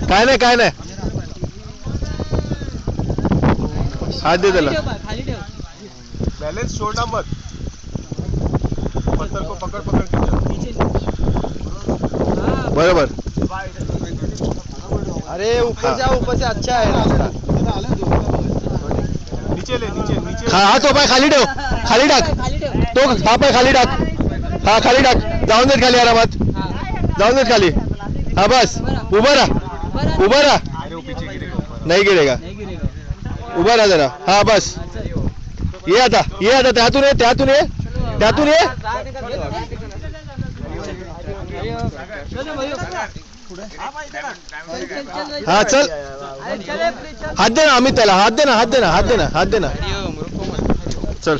काय नाही काय नाही, हात दे त्याला. बैलेंस छोड़ना मत, पत्थर को पकड़ पकड़ के बरोबर. अरे ऊपर जाओ, ऊपर से अच्छा है रास्ता. नीचे ले, नीचे नीचे. हा तो पाय खाली ठेव, खाली टाक तो, हा पाय खाली टाक, हा खाली टाक, जाऊन देत खाली आरामात, जाऊन देत खाली. हा बस, उभा राहा, उभा राहा. नाही गिरेगा, उभा राहा जरा. हा बस, ये आता, ये आता, त्यातून ये, त्यातून ये, त्यातून ये. हा चल, हात दे ना अमित त्याला, हात दे ना, हात दे ना, हात दे ना, हात दे ना. चल.